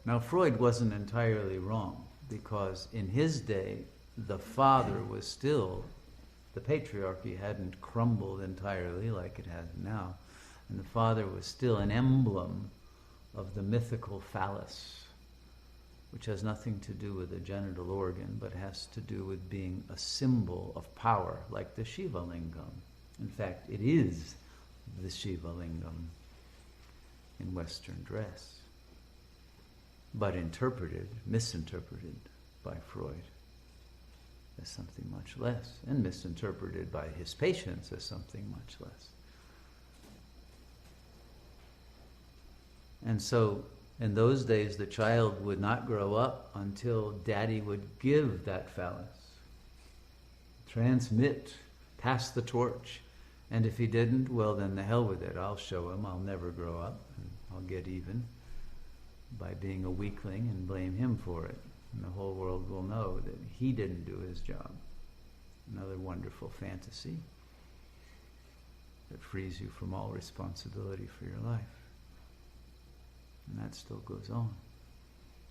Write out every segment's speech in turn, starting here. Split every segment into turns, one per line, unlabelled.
Now, Freud wasn't entirely wrong, because in his day, the father was still, the patriarchy hadn't crumbled entirely like it has now, and the father was still an emblem of the mythical phallus, which has nothing to do with a genital organ, but has to do with being a symbol of power, like the Shiva Lingam. In fact, it is the Shiva Lingam in Western dress, but misinterpreted by Freud as something much less, and misinterpreted by his patients as something much less. And so, in those days, the child would not grow up until daddy would give that phallus, transmit, pass the torch. And if he didn't, well, then the hell with it. I'll show him. I'll never grow up. And I'll get even by being a weakling and blame him for it. And the whole world will know that he didn't do his job. Another wonderful fantasy that frees you from all responsibility for your life. And that still goes on.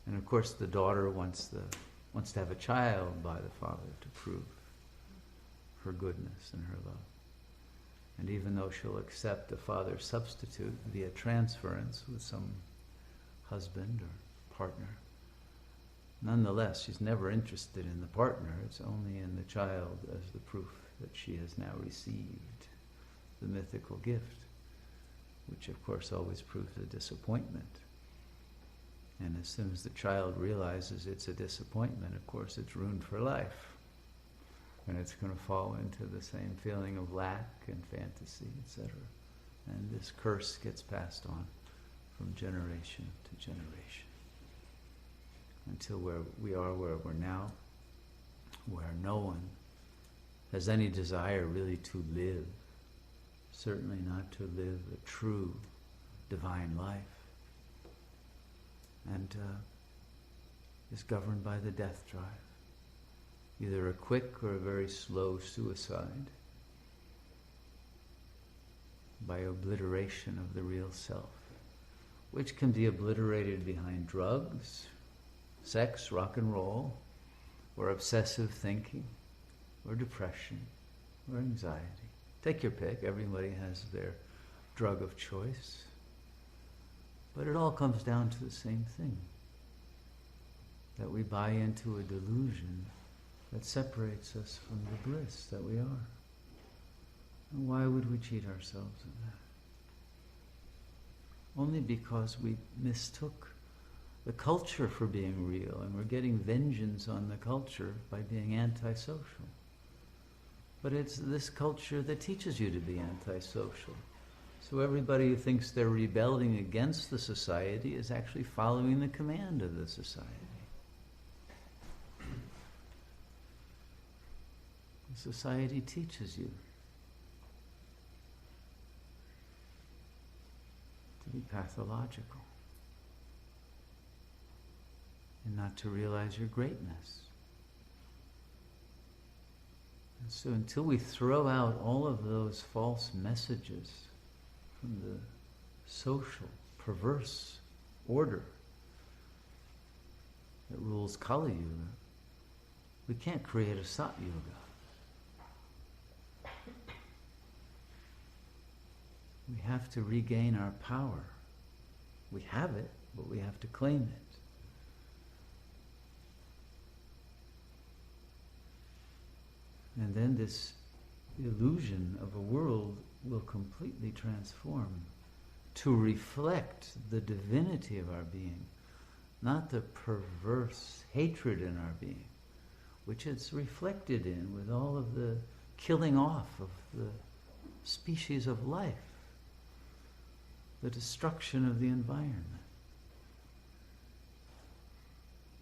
And of course the daughter wants to have a child by the father to prove her goodness and her love. And even though she'll accept a father's substitute via transference with some husband or partner, nonetheless, she's never interested in the partner. It's only in the child as the proof that she has now received the mythical gift, which of course always proves a disappointment. And as soon as the child realizes it's a disappointment, of course it's ruined for life. And it's going to fall into the same feeling of lack and fantasy, etc. And this curse gets passed on from generation to generation, until where we are where we're now, where no one has any desire really to live, certainly not to live a true divine life, and is governed by the death drive. Either a quick or a very slow suicide by obliteration of the real self, which can be obliterated behind drugs, sex, rock and roll, or obsessive thinking, or depression, or anxiety. Take your pick. Everybody has their drug of choice. But it all comes down to the same thing, that we buy into a delusion that separates us from the bliss that we are. And why would we cheat ourselves of that? Only because we mistook the culture for being real, and we're getting vengeance on the culture by being antisocial. But it's this culture that teaches you to be antisocial. So everybody who thinks they're rebelling against the society is actually following the command of the society. The society teaches you to be pathological and not to realize your greatness. And so until we throw out all of those false messages from the social, perverse order that rules Kali Yuga, we can't create a Sat Yuga. We have to regain our power. We have it, but we have to claim it. And then this illusion of a world will completely transform to reflect the divinity of our being, not the perverse hatred in our being, which it's reflected in with all of the killing off of the species of life, the destruction of the environment.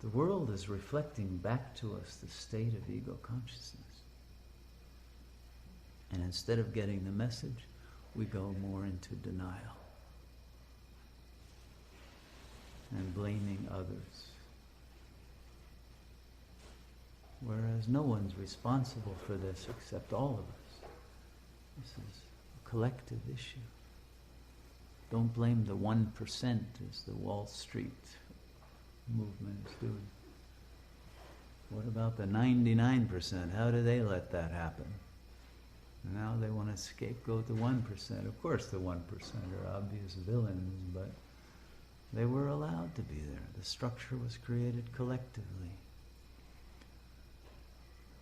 The world is reflecting back to us the state of ego consciousness. And instead of getting the message, we go more into denial and blaming others. Whereas no one's responsible for this except all of us. This is a collective issue. Don't blame the 1%, as the Wall Street movement is doing. What about the 99%? How do they let that happen? Now they want to scapegoat the 1%. Of course the 1% are obvious villains, but they were allowed to be there. The structure was created collectively.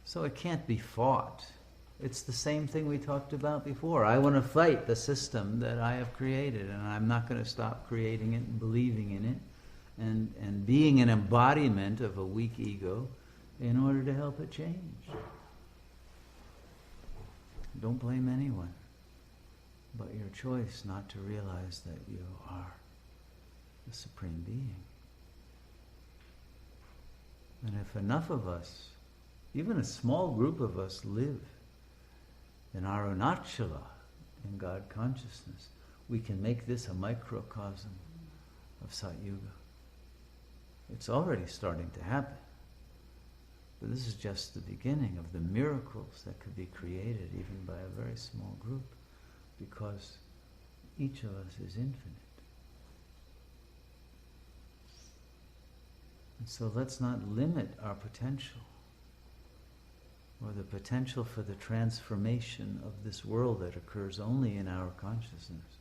So it can't be fought. It's the same thing we talked about before. I want to fight the system that I have created, and I'm not going to stop creating it and believing in it and being an embodiment of a weak ego in order to help it change. Don't blame anyone but your choice not to realize that you are the Supreme Being. And if enough of us, even a small group of us, live in Arunachala, in God consciousness, we can make this a microcosm of Satyuga. It's already starting to happen. But this is just the beginning of the miracles that could be created even by a very small group, because each of us is infinite. And so let's not limit our potential, or the potential for the transformation of this world that occurs only in our consciousness,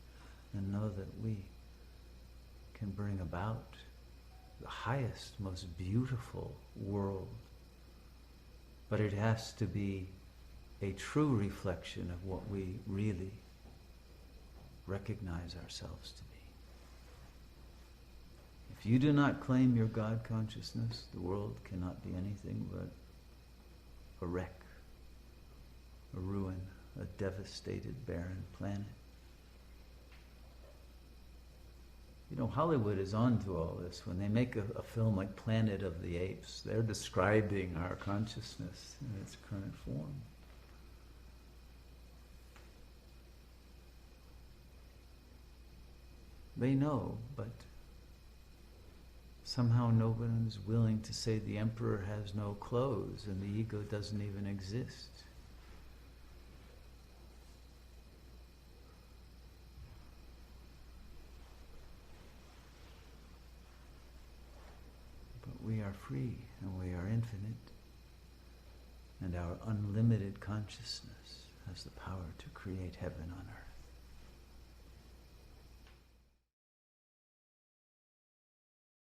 and know that we can bring about the highest, most beautiful world. But it has to be a true reflection of what we really recognize ourselves to be. If you do not claim your God consciousness, the world cannot be anything but a wreck, a ruin, a devastated, barren planet. You know, Hollywood is onto all this. When they make a film like Planet of the Apes, they're describing our consciousness in its current form. They know, but somehow no one is willing to say the emperor has no clothes and the ego doesn't even exist. We are free and we are infinite, and our unlimited consciousness has the power to create heaven on earth.